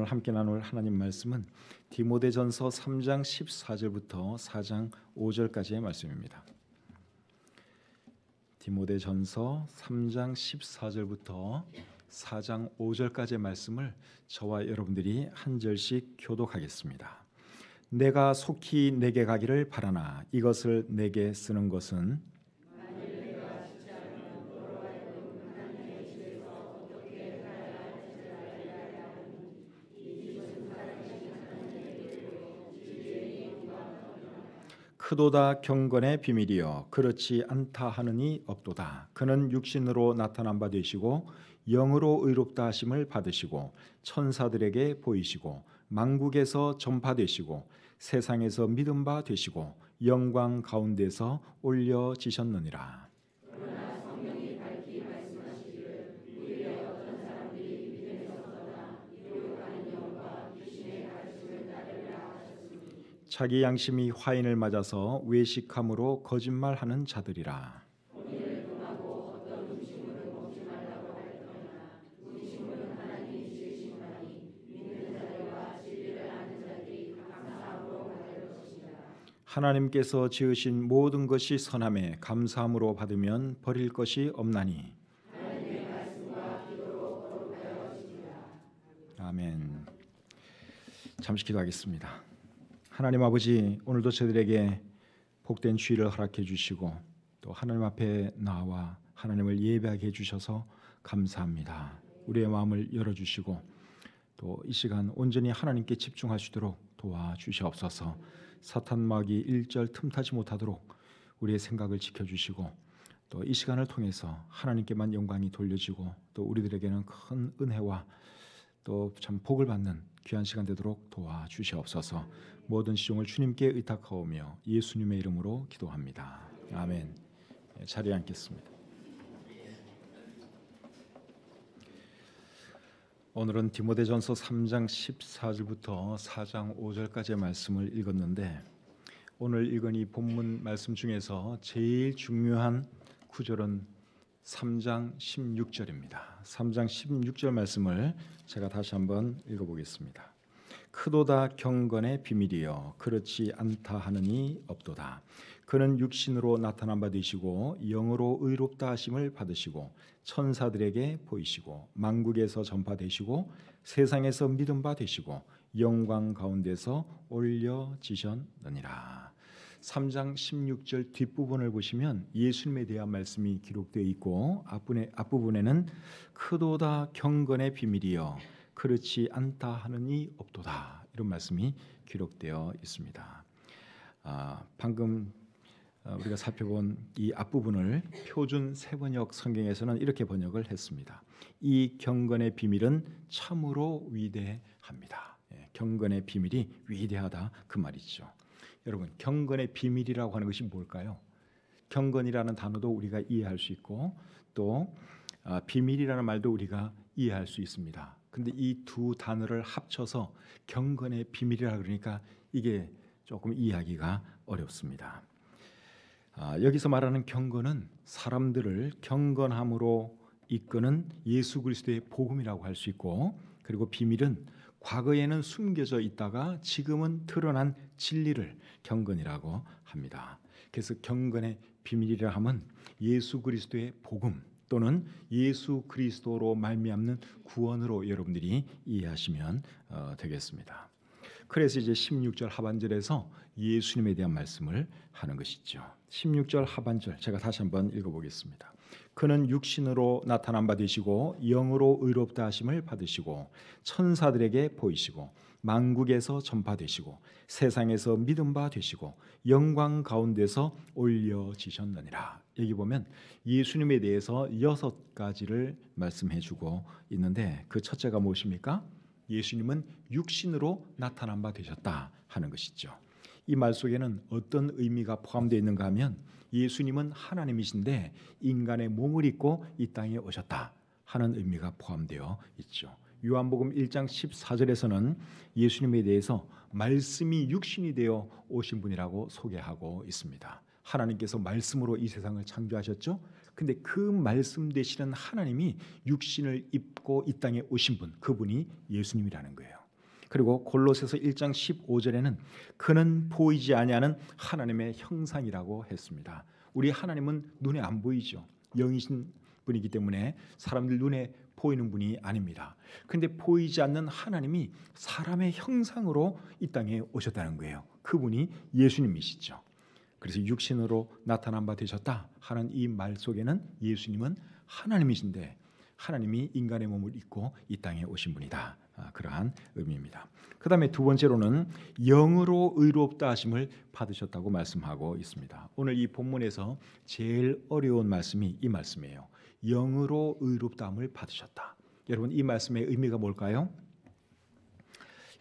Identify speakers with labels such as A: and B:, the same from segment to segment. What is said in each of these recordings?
A: 함께 나눌 하나님 말씀은 디모데전서 3장 14절부터 4장 5절까지의 말씀입니다. 디모데전서 3장 14절부터 4장 5절까지의 말씀을 저와 여러분들이 한 절씩 교독하겠습니다. 내가 속히 내게 가기를 바라나 이것을 내게 쓰는 것은 크도다 경건의 비밀이여 그렇지 않다 하느니 없도다. 그는 육신으로 나타난 바 되시고 영으로 의롭다 하심을 받으시고 천사들에게 보이시고 만국에서 전파되시고 세상에서 믿음 바 되시고 영광 가운데서 올려지셨느니라. 자기 양심이 화인을 맞아서 외식함으로 거짓말하는 자들이라. 하나님께서 지으신 모든 것이 선함에 감사함으로 받으면 버릴 것이 없나니. 아멘. 잠시 기도하겠습니다. 하나님 아버지, 오늘도 저희들에게 복된 주일을 허락해 주시고 또 하나님 앞에 나와 하나님을 예배하게 해주셔서 감사합니다. 우리의 마음을 열어주시고 또 이 시간 온전히 하나님께 집중하시도록 도와주시옵소서. 사탄 마귀 일절 틈타지 못하도록 우리의 생각을 지켜주시고 또 이 시간을 통해서 하나님께만 영광이 돌려지고 또 우리들에게는 큰 은혜와 또 참 복을 받는 귀한 시간 되도록 도와주시옵소서. 모든 시종을 주님께 의탁하오며 예수님의 이름으로 기도합니다. 아멘. 자리에 앉겠습니다. 오늘은 디모데전서 3장 14절부터 4장 5절까지의 말씀을 읽었는데 오늘 읽은 이 본문 말씀 중에서 제일 중요한 구절은 3장 16절입니다. 3장 16절 말씀을 제가 다시 한번 읽어보겠습니다. 크도다 경건의 비밀이여 그렇지 않다 하느니 없도다. 그는 육신으로 나타난 바 되시고 영으로 의롭다 하심을 받으시고 천사들에게 보이시고 만국에서 전파되시고 세상에서 믿음 바 되시고 영광 가운데서 올려지셨느니라. 3장 16절 뒷부분을 보시면 예수님에 대한 말씀이 기록되어 있고 앞부분에는 크도다 경건의 비밀이여 그렇지 않다 하느니 없도다 이런 말씀이 기록되어 있습니다. 방금 우리가 살펴본 이 앞부분을 표준 세번역 성경에서는 이렇게 번역을 했습니다. 이 경건의 비밀은 참으로 위대합니다. 경건의 비밀이 위대하다 그 말이죠. 여러분, 경건의 비밀이라고 하는 것이 뭘까요? 경건이라는 단어도 우리가 이해할 수 있고 또 비밀이라는 말도 우리가 이해할 수 있습니다. 근데 이 두 단어를 합쳐서 경건의 비밀이라 그러니까 이게 조금 이해하기가 어렵습니다. 여기서 말하는 경건은 사람들을 경건함으로 이끄는 예수 그리스도의 복음이라고 할 수 있고 그리고 비밀은 과거에는 숨겨져 있다가 지금은 드러난 진리를 경건이라고 합니다. 그래서 경건의 비밀이라 함은 예수 그리스도의 복음 또는 예수 그리스도로 말미암는 구원으로 여러분들이 이해하시면 되겠습니다. 그래서 이제 16절 하반절에서 예수님에 대한 말씀을 하는 것이죠. 16절 하반절 제가 다시 한번 읽어보겠습니다. 그는 육신으로 나타난 바 되시고 영으로 의롭다 하심을 받으시고 천사들에게 보이시고 만국에서 전파되시고 세상에서 믿음 바 되시고 영광 가운데서 올려지셨느니라. 여기 보면 예수님에 대해서 6가지를 말씀해 주고 있는데 그 첫째가 무엇입니까? 예수님은 육신으로 나타난 바 되셨다 하는 것이죠. 이 말 속에는 어떤 의미가 포함되어 있는가 하면 예수님은 하나님이신데 인간의 몸을 입고 이 땅에 오셨다 하는 의미가 포함되어 있죠. 요한복음 1장 14절에서는 예수님에 대해서 말씀이 육신이 되어 오신 분이라고 소개하고 있습니다. 하나님께서 말씀으로 이 세상을 창조하셨죠. 근데 그 말씀 되시는 하나님이 육신을 입고 이 땅에 오신 분, 그분이 예수님이라는 거예요. 그리고 골로새서 1장 15절에는 그는 보이지 아니하는 하나님의 형상이라고 했습니다. 우리 하나님은 눈에 안 보이죠. 영이신 분이기 때문에 사람들 눈에 보이는 분이 아닙니다. 그런데 보이지 않는 하나님이 사람의 형상으로 이 땅에 오셨다는 거예요. 그분이 예수님이시죠. 그래서 육신으로 나타난 바 되셨다 하는 이 말 속에는 예수님은 하나님이신데 하나님이 인간의 몸을 입고 이 땅에 오신 분이다. 그러한 의미입니다. 그 다음에 두 번째로는 영으로 의롭다 하심을 받으셨다고 말씀하고 있습니다. 오늘 이 본문에서 제일 어려운 말씀이 이 말씀이에요. 영으로 의롭다함을 받으셨다. 여러분, 이 말씀의 의미가 뭘까요?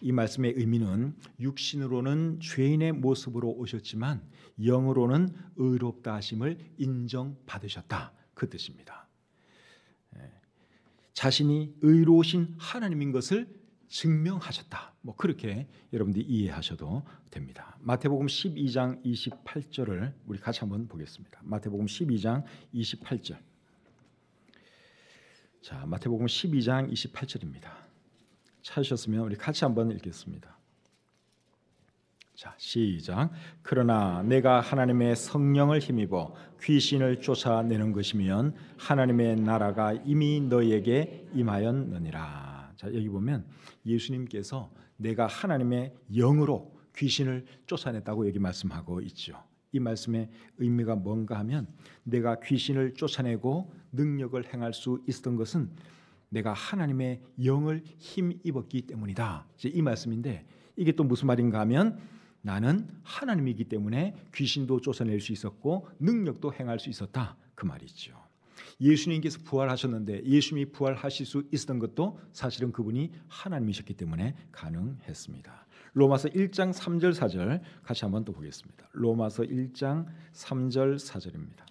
A: 이 말씀의 의미는 육신으로는 죄인의 모습으로 오셨지만 영으로는 의롭다 하심을 인정받으셨다, 그 뜻입니다. 자신이 의로우신 하나님인 것을 증명하셨다. 그렇게 여러분들이 이해하셔도 됩니다. 마태복음 12장 28절을 우리 같이 한번 보겠습니다. 마태복음 12장 28절. 자, 마태복음 12장 28절입니다. 찾으셨으면 우리 같이 한번 읽겠습니다. 자, 시작. 그러나 내가 하나님의 성령을 힘입어 귀신을 쫓아내는 것이면 하나님의 나라가 이미 너희에게 임하였느니라. 자, 여기 보면 예수님께서 내가 하나님의 영으로 귀신을 쫓아냈다고 여기 말씀하고 있죠. 이 말씀의 의미가 뭔가 하면 내가 귀신을 쫓아내고 능력을 행할 수 있었던 것은 내가 하나님의 영을 힘입었기 때문이다. 이 말씀인데 이게 또 무슨 말인가 하면 나는 하나님이기 때문에 귀신도 쫓아낼 수 있었고 능력도 행할 수 있었다, 그 말이죠. 예수님께서 부활하셨는데 예수님이 부활하실 수 있었던 것도 사실은 그분이 하나님이셨기 때문에 가능했습니다. 로마서 1장 3절 4절 같이 한번 또 보겠습니다. 로마서 1장 3절 4절입니다.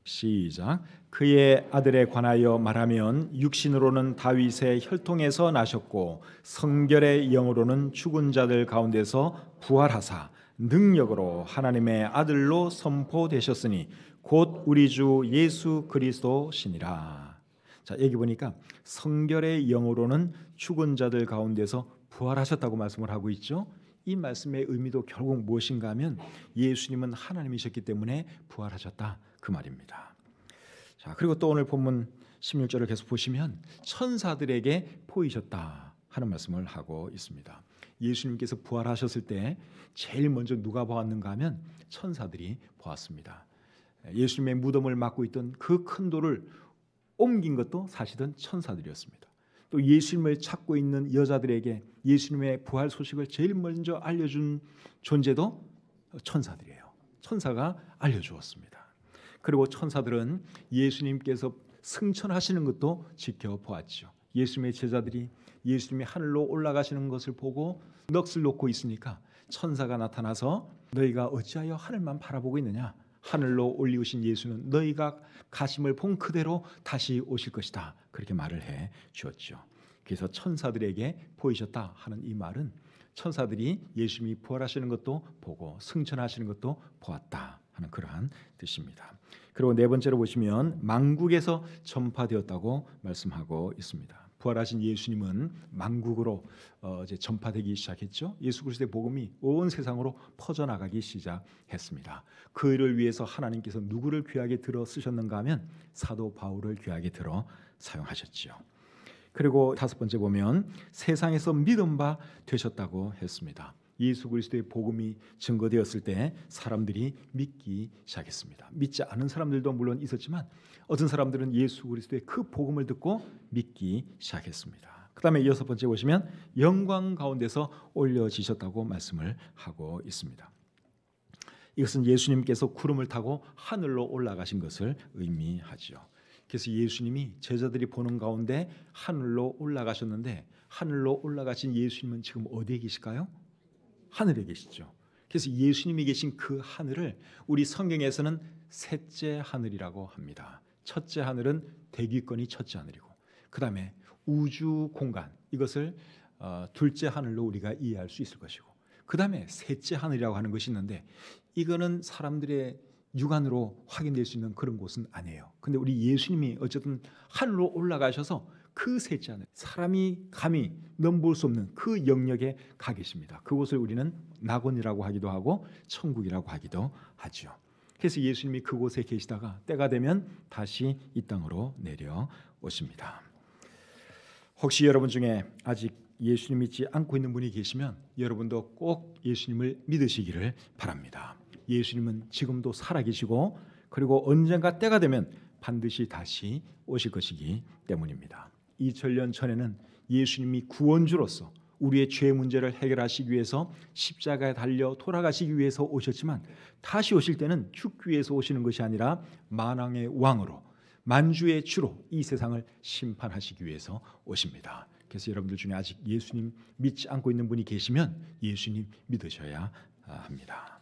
A: 시작. 그의 아들에 관하여 말하면 육신으로는 다윗의 혈통에서 나셨고 성결의 영으로는 죽은 자들 가운데서 부활하사 능력으로 하나님의 아들로 선포되셨으니 곧 우리 주 예수 그리스도시니라. 자, 여기 보니까 성결의 영으로는 죽은 자들 가운데서 부활하셨다고 말씀을 하고 있죠. 이 말씀의 의미도 결국 무엇인가 하면 예수님은 하나님이셨기 때문에 부활하셨다, 그 말입니다. 자, 그리고 또 오늘 본문 16절을 계속 보시면 천사들에게 보이셨다 하는 말씀을 하고 있습니다. 예수님께서 부활하셨을 때 제일 먼저 누가 보았는가 하면 천사들이 보았습니다. 예수님의 무덤을 막고 있던 그 큰 돌을 옮긴 것도 사실은 천사들이었습니다. 또 예수님을 찾고 있는 여자들에게 예수님의 부활 소식을 제일 먼저 알려준 존재도 천사들이에요. 천사가 알려주었습니다. 그리고 천사들은 예수님께서 승천하시는 것도 지켜보았죠. 예수님의 제자들이 예수님이 하늘로 올라가시는 것을 보고 넋을 놓고 있으니까 천사가 나타나서 너희가 어찌하여 하늘만 바라보고 있느냐, 하늘로 올리우신 예수는 너희가 가심을 본 그대로 다시 오실 것이다, 그렇게 말을 해 주었죠. 그래서 천사들에게 보이셨다 하는 이 말은 천사들이 예수님이 부활하시는 것도 보고 승천하시는 것도 보았다 하는 그러한 뜻입니다. 그리고 네 번째로 보시면 만국에서 전파되었다고 말씀하고 있습니다. 부활하신 예수님은 만국으로 이제 전파되기 시작했죠. 예수 그리스도의 복음이 온 세상으로 퍼져나가기 시작했습니다. 그 일을 위해서 하나님께서 누구를 귀하게 들어 쓰셨는가 하면 사도 바울을 귀하게 들어 사용하셨지요. 그리고 다섯 번째 보면 세상에서 믿음 바 되셨다고 했습니다. 예수 그리스도의 복음이 증거되었을 때 사람들이 믿기 시작했습니다. 믿지 않은 사람들도 물론 있었지만 어떤 사람들은 예수 그리스도의 그 복음을 듣고 믿기 시작했습니다. 그 다음에 여섯 번째 보시면 영광 가운데서 올려지셨다고 말씀을 하고 있습니다. 이것은 예수님께서 구름을 타고 하늘로 올라가신 것을 의미하죠. 그래서 예수님이 제자들이 보는 가운데 하늘로 올라가셨는데 하늘로 올라가신 예수님은 지금 어디에 계실까요? 하늘에 계시죠. 그래서 예수님이 계신 그 하늘을 우리 성경에서는 셋째 하늘이라고 합니다. 첫째 하늘은 대기권이 첫째 하늘이고 그 다음에 우주 공간, 이것을 둘째 하늘로 우리가 이해할 수 있을 것이고 그 다음에 셋째 하늘이라고 하는 것이 있는데 이거는 사람들의 육안으로 확인될 수 있는 그런 곳은 아니에요. 근데 우리 예수님이 어쨌든 하늘로 올라가셔서 그 셋째 하늘, 사람이 감히 넘볼 수 없는 그 영역에 가 계십니다. 그곳을 우리는 낙원이라고 하기도 하고 천국이라고 하기도 하죠. 그래서 예수님이 그곳에 계시다가 때가 되면 다시 이 땅으로 내려오십니다. 혹시 여러분 중에 아직 예수님 믿지 않고 있는 분이 계시면 여러분도 꼭 예수님을 믿으시기를 바랍니다. 예수님은 지금도 살아계시고 그리고 언젠가 때가 되면 반드시 다시 오실 것이기 때문입니다. 2000년 전에는 예수님이 구원주로서 우리의 죄 문제를 해결하시기 위해서 십자가에 달려 돌아가시기 위해서 오셨지만 다시 오실 때는 죽기 위해서 오시는 것이 아니라 만왕의 왕으로 만주의 주로 이 세상을 심판하시기 위해서 오십니다. 그래서 여러분들 중에 아직 예수님 믿지 않고 있는 분이 계시면 예수님 믿으셔야 합니다.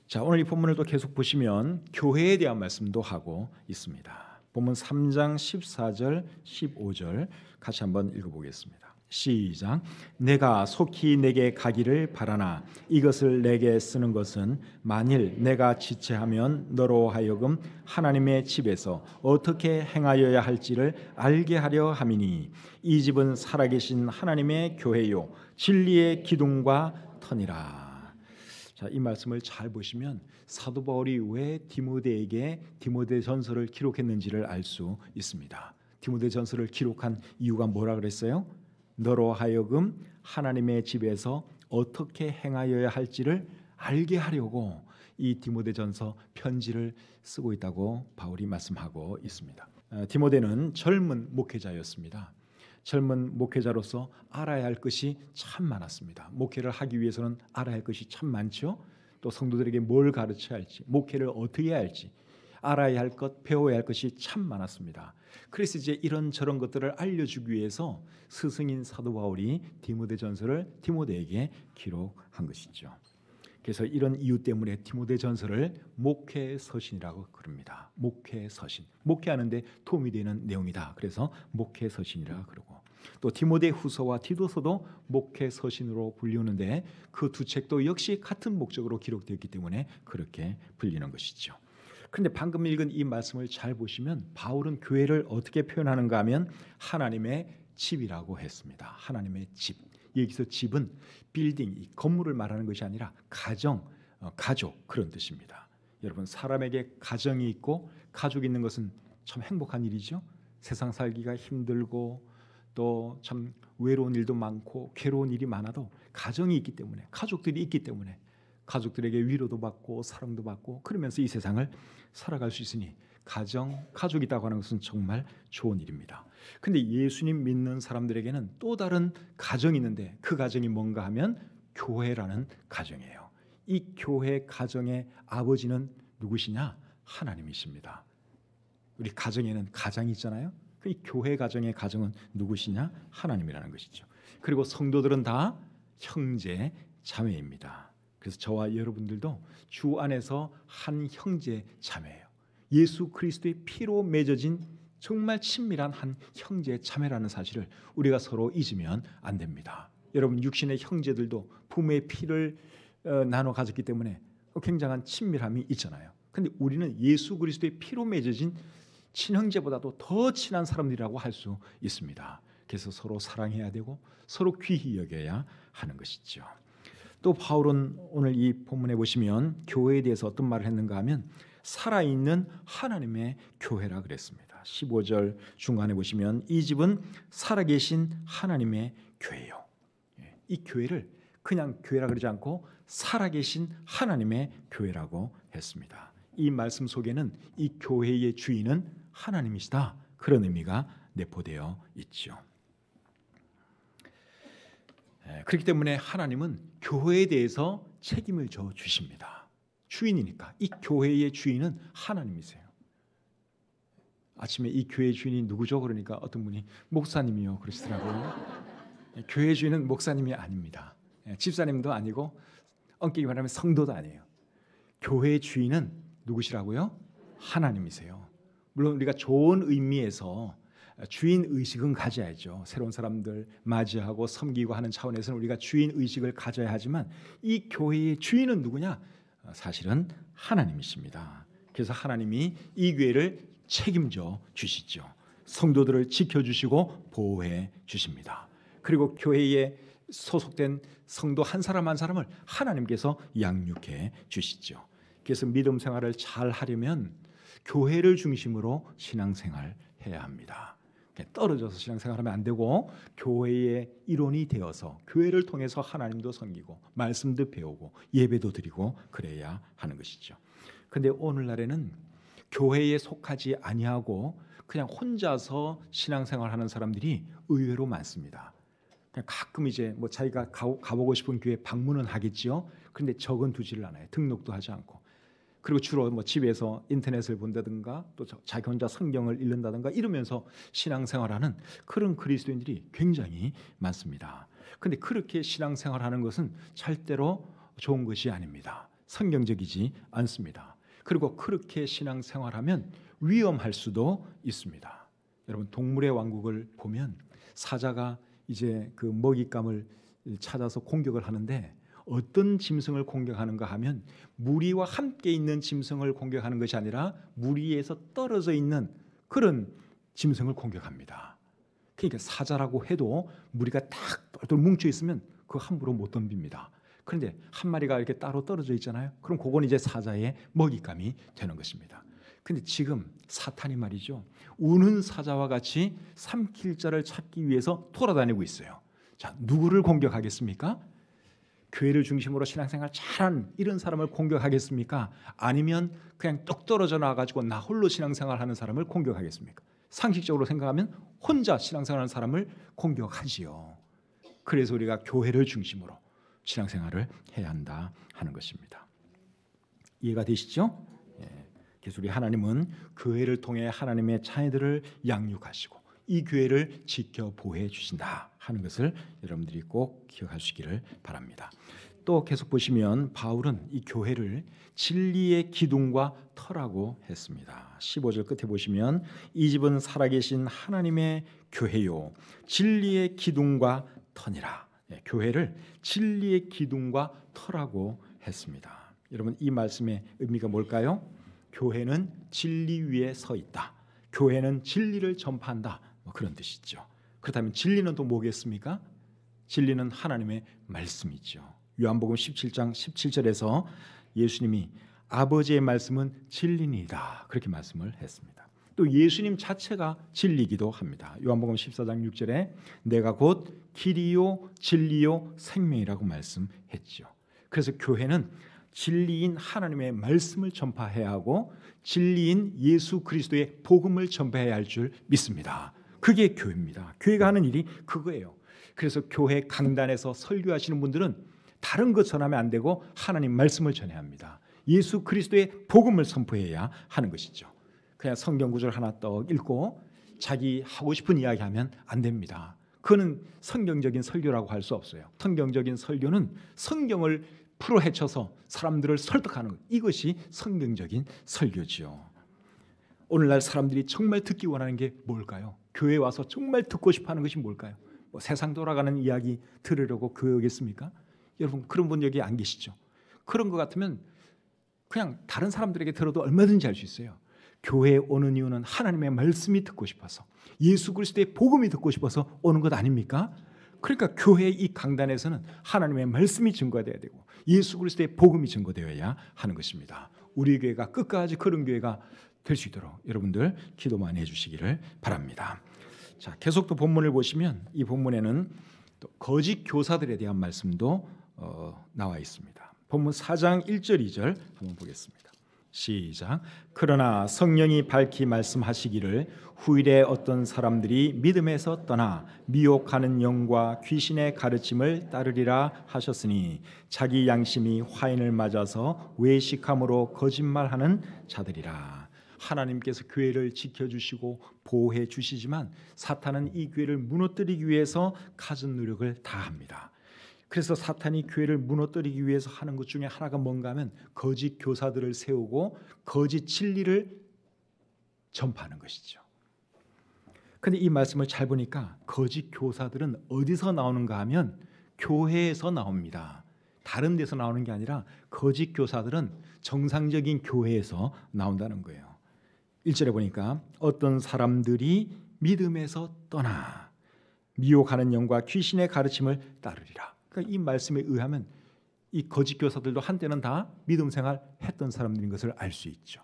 A: 자, 오늘 이 본문을 또 계속 보시면 교회에 대한 말씀도 하고 있습니다. 본문 3장 14절 15절 같이 한번 읽어보겠습니다. 시작. 내가 속히 내게 가기를 바라나 이것을 내게 쓰는 것은 만일 내가 지체하면 너로 하여금 하나님의 집에서 어떻게 행하여야 할지를 알게 하려 함이니 이 집은 살아계신 하나님의 교회요 진리의 기둥과 터니라. 자, 이 말씀을 잘 보시면 사도 바울이 왜 디모데에게 디모데전서를 기록했는지를 알 수 있습니다. 디모데전서를 기록한 이유가 뭐라 그랬어요? 너로 하여금 하나님의 집에서 어떻게 행하여야 할지를 알게 하려고 이 디모데전서 편지를 쓰고 있다고 바울이 말씀하고 있습니다. 디모데는 젊은 목회자였습니다. 젊은 목회자로서 알아야 할 것이 참 많았습니다. 목회를 하기 위해서는 알아야 할 것이 참 많죠. 또 성도들에게 뭘 가르쳐야 할지, 목회를 어떻게 해야 할지 알아야 할 것, 배워야 할 것이 참 많았습니다. 그래서 이제 이런저런 것들을 알려주기 위해서 스승인 사도 바울이 디모데전서를 디모데에게 기록한 것이죠. 그래서 이런 이유 때문에 디모데전서를 목회서신이라고 그럽니다. 목회서신, 목회하는데 도움이 되는 내용이다. 그래서 목회서신이라 그러고 또 디모데후서와 디도서도 목회서신으로 불리우는데 그 두 책도 역시 같은 목적으로 기록되었기 때문에 그렇게 불리는 것이죠. 그런데 방금 읽은 이 말씀을 잘 보시면 바울은 교회를 어떻게 표현하는가 하면 하나님의 집이라고 했습니다. 하나님의 집. 여기서 집은 빌딩, 이 건물을 말하는 것이 아니라 가정, 가족 그런 뜻입니다. 여러분 사람에게 가정이 있고 가족이 있는 것은 참 행복한 일이죠. 세상 살기가 힘들고 또 참 외로운 일도 많고 괴로운 일이 많아도 가정이 있기 때문에 가족들이 있기 때문에 가족들에게 위로도 받고 사랑도 받고 그러면서 이 세상을 살아갈 수 있으니 가족이 있다고 하는 것은 정말 좋은 일입니다. 그런데 예수님 믿는 사람들에게는 또 다른 가정이 있는데 그 가정이 뭔가 하면 교회라는 가정이에요. 이 교회 가정의 아버지는 누구시냐? 하나님이십니다. 우리 가정에는 가장이 있잖아요. 이 교회 가정의 가정은 누구시냐? 하나님이라는 것이죠. 그리고 성도들은 다 형제 자매입니다. 그래서 저와 여러분들도 주 안에서 한 형제 자매예요. 예수 그리스도의 피로 맺어진 정말 친밀한 한 형제 자매라는 사실을 우리가 서로 잊으면 안 됩니다. 여러분 육신의 형제들도 부모의 피를 나눠 가졌기 때문에 굉장한 친밀함이 있잖아요. 그런데 우리는 예수 그리스도의 피로 맺어진 친형제보다도 더 친한 사람들이라고 할 수 있습니다. 그래서 서로 사랑해야 되고 서로 귀히 여겨야 하는 것이죠. 또 바울은 오늘 이 본문에 보시면 교회에 대해서 어떤 말을 했는가 하면 살아있는 하나님의 교회라 그랬습니다. 15절 중간에 보시면 이 집은 살아계신 하나님의 교회요. 이 교회를 그냥 교회라 그러지 않고 살아계신 하나님의 교회라고 했습니다. 이 말씀 속에는 이 교회의 주인은 하나님이시다. 그런 의미가 내포되어 있죠. 그렇기 때문에 하나님은 교회에 대해서 책임을 져 주십니다. 주인이니까 이 교회의 주인은 하나님이세요. 아침에 이 교회의 주인이 누구죠? 그러니까 어떤 분이 목사님이요 그러시더라고요. 교회의 주인은 목사님이 아닙니다. 집사님도 아니고 엄격히 말하면 성도도 아니에요. 교회의 주인은 누구시라고요? 하나님이세요. 물론 우리가 좋은 의미에서 주인 의식은 가져야죠. 새로운 사람들 맞이하고 섬기고 하는 차원에서는 우리가 주인 의식을 가져야 하지만 이 교회의 주인은 누구냐? 사실은 하나님이십니다. 그래서 하나님이 이 교회를 책임져 주시죠. 성도들을 지켜주시고 보호해 주십니다. 그리고 교회에 소속된 성도 한 사람 한 사람을 하나님께서 양육해 주시죠. 그래서 믿음 생활을 잘 하려면 교회를 중심으로 신앙생활 해야 합니다. 떨어져서 신앙생활하면 안 되고 교회의 일원이 되어서 교회를 통해서 하나님도 섬기고 말씀도 배우고 예배도 드리고 그래야 하는 것이죠. 그런데 오늘날에는 교회에 속하지 아니하고 그냥 혼자서 신앙생활하는 사람들이 의외로 많습니다. 그냥 가끔 이제 뭐 자기가 가보고 싶은 교회 방문은 하겠지요. 그런데 적어두지를 않아요. 등록도 하지 않고. 그리고 주로 뭐 집에서 인터넷을 본다든가 또 자기 혼자 성경을 읽는다든가 이러면서 신앙생활하는 그런 그리스도인들이 굉장히 많습니다. 그런데 그렇게 신앙생활하는 것은 절대로 좋은 것이 아닙니다. 성경적이지 않습니다. 그리고 그렇게 신앙생활하면 위험할 수도 있습니다. 여러분 동물의 왕국을 보면 사자가 이제 그 먹잇감을 찾아서 공격을 하는데 어떤 짐승을 공격하는가 하면 무리와 함께 있는 짐승을 공격하는 것이 아니라 무리에서 떨어져 있는 그런 짐승을 공격합니다. 그러니까 사자라고 해도 무리가 딱 똘똘 뭉쳐 있으면 그거 함부로 못 덤빕니다. 그런데 한 마리가 이렇게 따로 떨어져 있잖아요. 그럼 그건 이제 사자의 먹잇감이 되는 것입니다. 그런데 지금 사탄이 말이죠, 우는 사자와 같이 삼킬 자를 찾기 위해서 돌아다니고 있어요. 자, 누구를 공격하겠습니까? 교회를 중심으로 신앙생활 잘한 이런 사람을 공격하겠습니까? 아니면 그냥 똑 떨어져 나와가지고 나 홀로 신앙생활하는 사람을 공격하겠습니까? 상식적으로 생각하면 혼자 신앙생활하는 사람을 공격하지요. 그래서 우리가 교회를 중심으로 신앙생활을 해야 한다 하는 것입니다. 이해가 되시죠? 그래서 우리 하나님은 교회를 통해 하나님의 자녀들을 양육하시고 이 교회를 지켜 보호해 주신다 하는 것을 여러분들이 꼭 기억하시기를 바랍니다. 또 계속 보시면 바울은 이 교회를 진리의 기둥과 터라고 했습니다. 15절 끝에 보시면 이 집은 살아계신 하나님의 교회요 진리의 기둥과 터니라. 교회를 진리의 기둥과 터라고 했습니다. 여러분 이 말씀의 의미가 뭘까요? 교회는 진리 위에 서 있다. 교회는 진리를 전파한다. 그런 뜻이죠. 그렇다면 진리는 또 뭐겠습니까? 진리는 하나님의 말씀이죠. 요한복음 17장 17절에서 예수님이 아버지의 말씀은 진리니이다 그렇게 말씀을 했습니다. 또 예수님 자체가 진리이기도 합니다. 요한복음 14장 6절에 내가 곧 길이요 진리요 생명이라고 말씀했죠. 그래서 교회는 진리인 하나님의 말씀을 전파해야 하고 진리인 예수 그리스도의 복음을 전파해야 할 줄 믿습니다. 그게 교회입니다. 교회가 하는 일이 그거예요. 그래서 교회 강단에서 설교하시는 분들은 다른 것 전하면 안 되고 하나님 말씀을 전해야 합니다. 예수 그리스도의 복음을 선포해야 하는 것이죠. 그냥 성경 구절 하나 떡 읽고 자기 하고 싶은 이야기하면 안 됩니다. 그거는 성경적인 설교라고 할 수 없어요. 성경적인 설교는 성경을 풀어헤쳐서 사람들을 설득하는 것, 이것이 성경적인 설교지요. 오늘날 사람들이 정말 듣기 원하는 게 뭘까요? 교회에 와서 정말 듣고 싶어하는 것이 뭘까요? 뭐 세상 돌아가는 이야기 들으려고 교회 오겠습니까? 여러분 그런 분 여기 안 계시죠? 그런 것 같으면 그냥 다른 사람들에게 들어도 얼마든지 할 수 있어요. 교회에 오는 이유는 하나님의 말씀이 듣고 싶어서 예수 그리스도의 복음이 듣고 싶어서 오는 것 아닙니까? 그러니까 교회의 이 강단에서는 하나님의 말씀이 증거돼야 되고 예수 그리스도의 복음이 증거되어야 하는 것입니다. 우리 교회가 끝까지 그런 교회가 될 수 있도록 여러분들 기도 많이 해주시기를 바랍니다. 자, 계속 또 본문을 보시면 이 본문에는 또 거짓 교사들에 대한 말씀도 나와 있습니다. 본문 4장 1절 2절 한번 보겠습니다. 시작. 그러나 성령이 밝히 말씀하시기를 후일에 어떤 사람들이 믿음에서 떠나 미혹하는 영과 귀신의 가르침을 따르리라 하셨으니 자기 양심이 화인을 맞아서 외식함으로 거짓말하는 자들이라. 하나님께서 교회를 지켜주시고 보호해 주시지만 사탄은 이 교회를 무너뜨리기 위해서 갖은 노력을 다합니다. 그래서 사탄이 교회를 무너뜨리기 위해서 하는 것 중에 하나가 뭔가 하면 거짓 교사들을 세우고 거짓 진리를 전파하는 것이죠. 그런데 이 말씀을 잘 보니까 거짓 교사들은 어디서 나오는가 하면 교회에서 나옵니다. 다른 데서 나오는 게 아니라 거짓 교사들은 정상적인 교회에서 나온다는 거예요. 1절에 보니까 어떤 사람들이 믿음에서 떠나 미혹하는 영과 귀신의 가르침을 따르리라. 그러니까 이 말씀에 의하면 이 거짓 교사들도 한때는 다 믿음 생활 했던 사람들인 것을 알 수 있죠.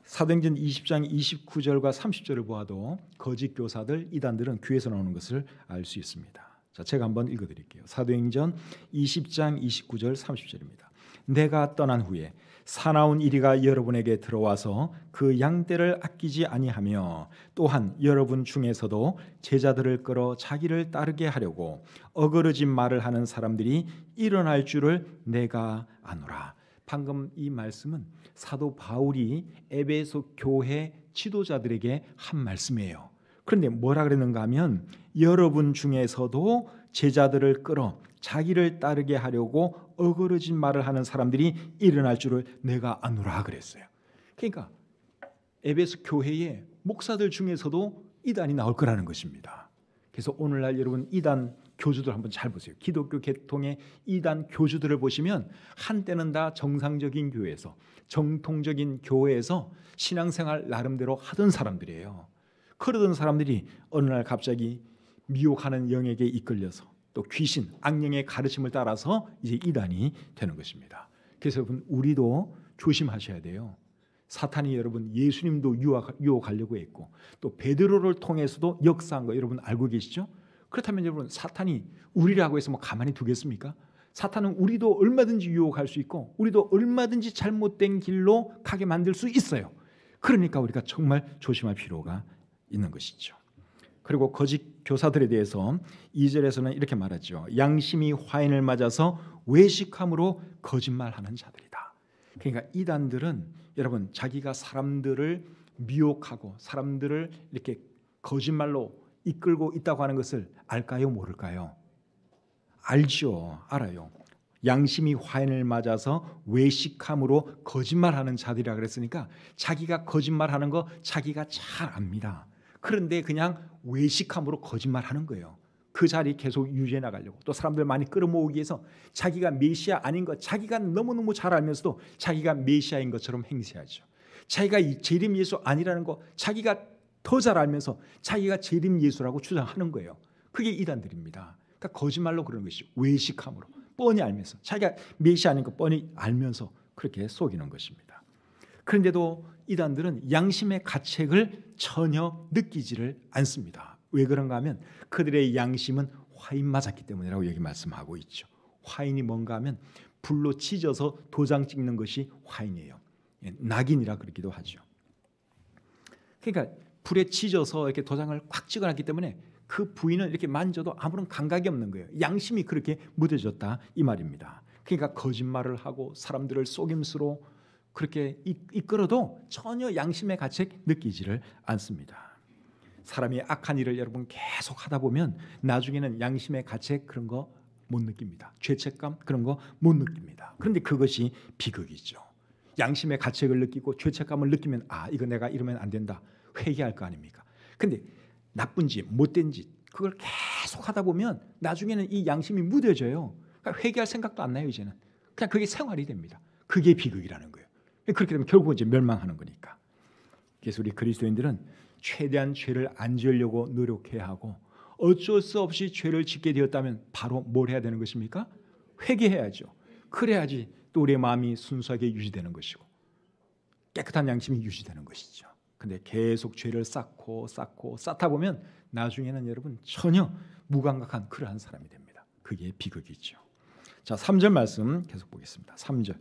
A: 사도행전 20장 29절과 30절을 보아도 거짓 교사들, 이단들은 교회에서 나오는 것을 알 수 있습니다. 자, 제가 한번 읽어드릴게요. 사도행전 20장 29절 30절입니다. 내가 떠난 후에 사나운 이리가 여러분에게 들어와서 그 양떼를 아끼지 아니하며 또한 여러분 중에서도 제자들을 끌어 자기를 따르게 하려고 어그러진 말을 하는 사람들이 일어날 줄을 내가 아노라. 방금 이 말씀은 사도 바울이 에베소 교회 지도자들에게 한 말씀이에요. 그런데 뭐라 그랬는가 하면 여러분 중에서도 제자들을 끌어 자기를 따르게 하려고 어그러진 말을 하는 사람들이 일어날 줄을 내가 아노라 그랬어요. 그러니까 에베소 교회의 목사들 중에서도 이단이 나올 거라는 것입니다. 그래서 오늘날 여러분 이단 교주들 한번 잘 보세요. 기독교 계통의 이단 교주들을 보시면 한때는 다 정상적인 교회에서, 정통적인 교회에서 신앙생활 나름대로 하던 사람들이에요. 그러던 사람들이 어느 날 갑자기 미혹하는 영에게 이끌려서 또 귀신, 악령의 가르침을 따라서 이제 이단이 되는 것입니다. 그래서 여러분 우리도 조심하셔야 돼요. 사탄이 여러분 예수님도 유혹하려고 했고 또 베드로를 통해서도 역사한 거 여러분 알고 계시죠? 그렇다면 여러분 사탄이 우리라고 해서 뭐 가만히 두겠습니까? 사탄은 우리도 얼마든지 유혹할 수 있고 우리도 얼마든지 잘못된 길로 가게 만들 수 있어요. 그러니까 우리가 정말 조심할 필요가 있는 것이죠. 그리고 거짓 교사들에 대해서 2절에서는 이렇게 말하죠. 양심이 화인을 맞아서 외식함으로 거짓말하는 자들이다. 그러니까 이단들은 여러분 자기가 사람들을 미혹하고 사람들을 이렇게 거짓말로 이끌고 있다고 하는 것을 알까요? 모를까요? 알죠. 알아요. 양심이 화인을 맞아서 외식함으로 거짓말하는 자들이라 그랬으니까 자기가 거짓말하는 거 자기가 잘 압니다. 그런데 그냥 외식함으로 거짓말하는 거예요. 그 자리 계속 유지해 나가려고 또 사람들 많이 끌어모으기 위해서 자기가 메시아 아닌 것 자기가 너무너무 잘 알면서도 자기가 메시아인 것처럼 행세하죠. 자기가 재림 예수 아니라는 거 자기가 더 잘 알면서 자기가 재림 예수라고 주장하는 거예요. 그게 이단들입니다. 그러니까 거짓말로 그러는 것이죠. 외식함으로 뻔히 알면서 자기가 메시아 아닌 거 뻔히 알면서 그렇게 속이는 것입니다. 그런데도 이단들은 양심의 가책을 전혀 느끼지를 않습니다. 왜 그런가 하면 그들의 양심은 화인 맞았기 때문이라고 여기 말씀하고 있죠. 화인이 뭔가 하면 불로 찢어서 도장 찍는 것이 화인이에요. 낙인이라 그러기도 하죠. 그러니까 불에 찢어서 이렇게 도장을 꽉 찍어놨기 때문에 그 부위는 이렇게 만져도 아무런 감각이 없는 거예요. 양심이 그렇게 무뎌졌다 이 말입니다. 그러니까 거짓말을 하고 사람들을 속임수로 그렇게 이끌어도 전혀 양심의 가책 느끼지를 않습니다. 사람이 악한 일을 여러분 계속 하다 보면 나중에는 양심의 가책 그런 거 못 느낍니다. 죄책감 그런 거 못 느낍니다. 그런데 그것이 비극이죠. 양심의 가책을 느끼고 죄책감을 느끼면 아 이거 내가 이러면 안 된다 회개할 거 아닙니까? 근데 나쁜 짓 못된 짓 그걸 계속 하다 보면 나중에는 이 양심이 무뎌져요. 그러니까 회개할 생각도 안 나요. 이제는 그냥 그게 생활이 됩니다. 그게 비극이라는 거예요. 그렇게 되면 결국 이제 멸망하는 거니까. 그래서 우리 그리스도인들은 최대한 죄를 안 지으려고 노력해야 하고 어쩔 수 없이 죄를 짓게 되었다면 바로 뭘 해야 되는 것입니까? 회개해야죠. 그래야지 또 우리의 마음이 순수하게 유지되는 것이고 깨끗한 양심이 유지되는 것이죠. 근데 계속 죄를 쌓다 보면 나중에는 여러분 전혀 무감각한 그러한 사람이 됩니다. 그게 비극이죠. 자, 3절 말씀 계속 보겠습니다. 3절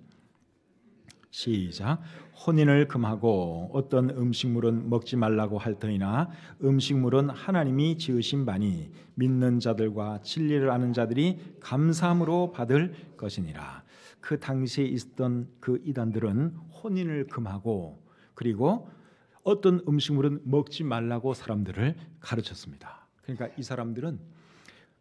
A: 시작. 혼인을 금하고 어떤 음식물은 먹지 말라고 할 터이나 음식물은 하나님이 지으신 바니 믿는 자들과 진리를 아는 자들이 감사함으로 받을 것이니라. 그 당시에 있었던 그 이단들은 혼인을 금하고 그리고 어떤 음식물은 먹지 말라고 사람들을 가르쳤습니다. 그러니까 이 사람들은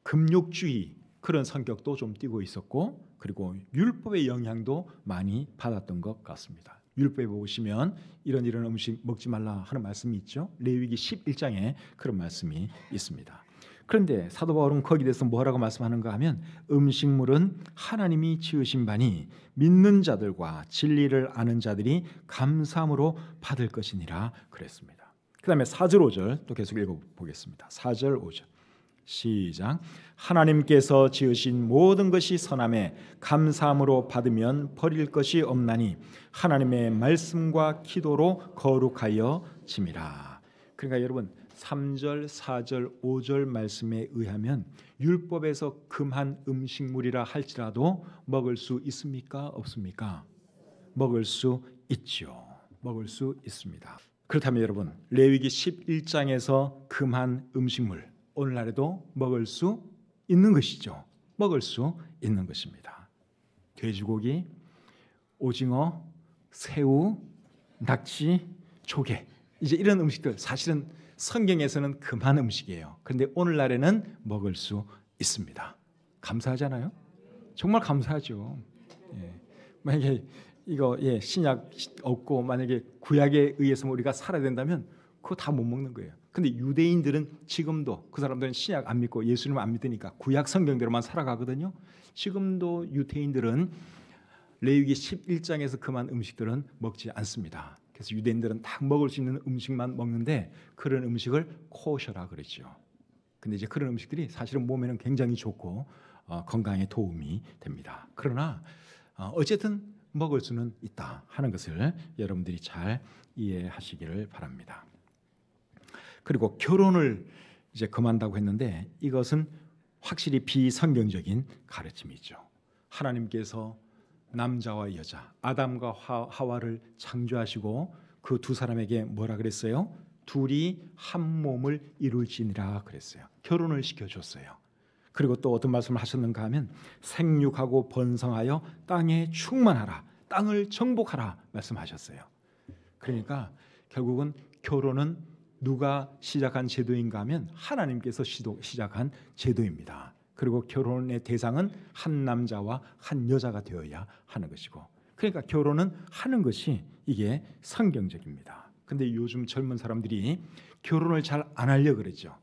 A: 금욕주의 그런 성격도 좀 띠고 있었고 그리고 율법의 영향도 많이 받았던 것 같습니다. 율법에 보시면 이런 음식 먹지 말라 하는 말씀이 있죠. 레위기 11장에 그런 말씀이 있습니다. 그런데 사도 바울은 거기에 대해서 뭐라고 말씀하는가 하면 음식물은 하나님이 지으신 바니 믿는 자들과 진리를 아는 자들이 감사함으로 받을 것이니라 그랬습니다. 그 다음에 4절 5절 또 계속 읽어보겠습니다. 4절 5절 시작. 하나님께서 지으신 모든 것이 선함에 감사함으로 받으면 버릴 것이 없나니 하나님의 말씀과 기도로 거룩하여 짐이라. 그러니까 여러분 3절, 4절, 5절 말씀에 의하면 율법에서 금한 음식물이라 할지라도 먹을 수 있습니까? 없습니까? 먹을 수 있죠. 먹을 수 있습니다. 그렇다면 여러분 레위기 11장에서 금한 음식물 오늘날에도 먹을 수 있는 것이죠. 먹을 수 있는 것입니다. 돼지고기, 오징어, 새우, 낙지, 조개 이제 이런 음식들 사실은 성경에서는 금한 음식이에요. 그런데 오늘날에는 먹을 수 있습니다. 감사하잖아요. 정말 감사하죠. 만약에 이거 신약 없고 만약에 구약에 의해서 우리가 살아야 된다면 그거 다 못 먹는 거예요. 근데 유대인들은 지금도 그 사람들은 신약 안 믿고 예수님을 안 믿으니까 구약 성경대로만 살아가거든요. 지금도 유대인들은 레위기 11장에서 금한 음식들은 먹지 않습니다. 그래서 유대인들은 딱 먹을 수 있는 음식만 먹는데 그런 음식을 코셔라 그러죠. 근데 이제 그런 음식들이 사실은 몸에는 굉장히 좋고 건강에 도움이 됩니다. 그러나 어쨌든 먹을 수는 있다 하는 것을 여러분들이 잘 이해하시기를 바랍니다. 그리고 결혼을 이제 금한다고 했는데 이것은 확실히 비성경적인 가르침이죠. 하나님께서 남자와 여자 아담과 하와를 창조하시고 그 두 사람에게 뭐라 그랬어요? 둘이 한 몸을 이룰지니라 그랬어요. 결혼을 시켜줬어요. 그리고 또 어떤 말씀을 하셨는가 하면 생육하고 번성하여 땅에 충만하라, 땅을 정복하라 말씀하셨어요. 그러니까 결국은 결혼은 누가 시작한 제도인가 하면 하나님께서 시작한 제도입니다. 그리고 결혼의 대상은 한 남자와 한 여자가 되어야 하는 것이고, 그러니까 결혼은 하는 것이 이게 성경적입니다. 근데 요즘 젊은 사람들이 결혼을 잘 안 하려고 그러죠.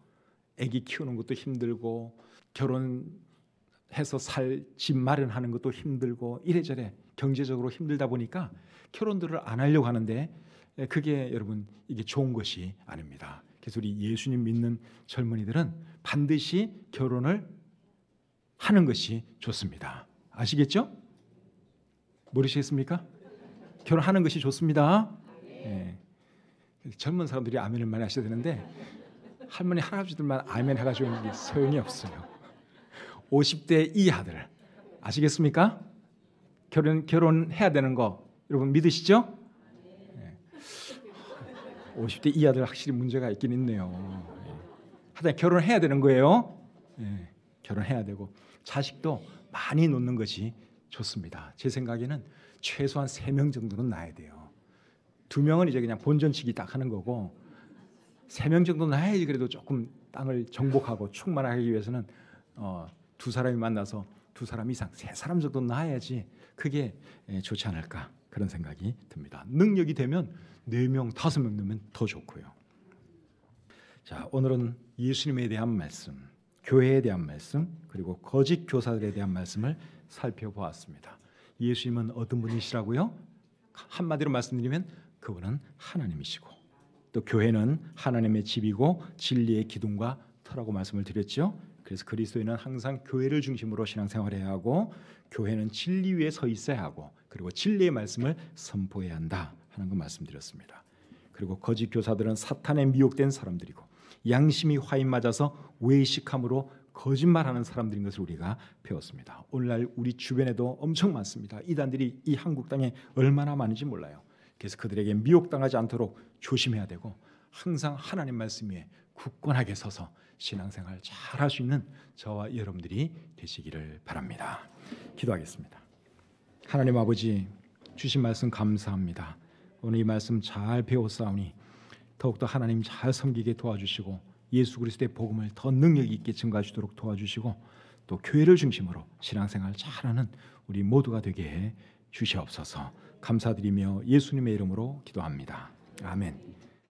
A: 아기 키우는 것도 힘들고 결혼해서 살 집 마련하는 것도 힘들고 이래저래 경제적으로 힘들다 보니까 결혼들을 안 하려고 하는데 그게 여러분 이게 좋은 것이 아닙니다. 그래서 우리 예수님 믿는 젊은이들은 반드시 결혼을 하는 것이 좋습니다. 아시겠죠? 모르시겠습니까? 결혼하는 것이 좋습니다. 네. 젊은 사람들이 아멘을 많이 하셔야 되는데 할머니 할아버지들만 아멘 해가지고 소용이 없어요. 50대 이하들 아시겠습니까? 결혼해야 되는 거 여러분 믿으시죠? 50대 이하들 확실히 문제가 있긴 있네요. 하여튼 결혼해야 되는 거예요. 결혼해야 되고 자식도 많이 놓는 것이 좋습니다. 제 생각에는 최소한 3명 정도는 낳아야 돼요. 2명은 이제 그냥 본전치기 딱 하는 거고 3명 정도 낳아야지 그래도 조금 땅을 정복하고 충만하기 위해서는 2사람이 만나서 2사람 이상 3사람 정도 낳아야지 그게 좋지 않을까 그런 생각이 듭니다. 능력이 되면 4명, 5명 넣으면 더 좋고요. 자, 오늘은 예수님에 대한 말씀, 교회에 대한 말씀, 그리고 거짓 교사들에 대한 말씀을 살펴보았습니다. 예수님은 어떤 분이시라고요? 한마디로 말씀드리면 그분은 하나님이시고 또 교회는 하나님의 집이고 진리의 기둥과 터라고 말씀을 드렸죠. 그래서 그리스도인은 항상 교회를 중심으로 신앙생활해야 하고 교회는 진리 위에 서 있어야 하고 그리고 진리의 말씀을 선포해야 한다 하는 거 말씀드렸습니다. 그리고 거짓 교사들은 사탄에 미혹된 사람들이고 양심이 화인 맞아서 외식함으로 거짓말하는 사람들인 것을 우리가 배웠습니다. 오늘날 우리 주변에도 엄청 많습니다. 이단들이 이 한국 땅에 얼마나 많은지 몰라요. 그래서 그들에게 미혹당하지 않도록 조심해야 되고 항상 하나님 말씀 위에 굳건하게 서서 신앙생활 잘 할 수 있는 저와 여러분들이 되시기를 바랍니다. 기도하겠습니다. 하나님 아버지 주신 말씀 감사합니다. 오늘 이 말씀 잘 배웠사오니 더욱더 하나님 잘 섬기게 도와주시고 예수 그리스도의 복음을 더 능력 있게 증거하시도록 도와주시고 또 교회를 중심으로 신앙생활 잘하는 우리 모두가 되게 해 주시옵소서. 감사드리며 예수님의 이름으로 기도합니다. 아멘.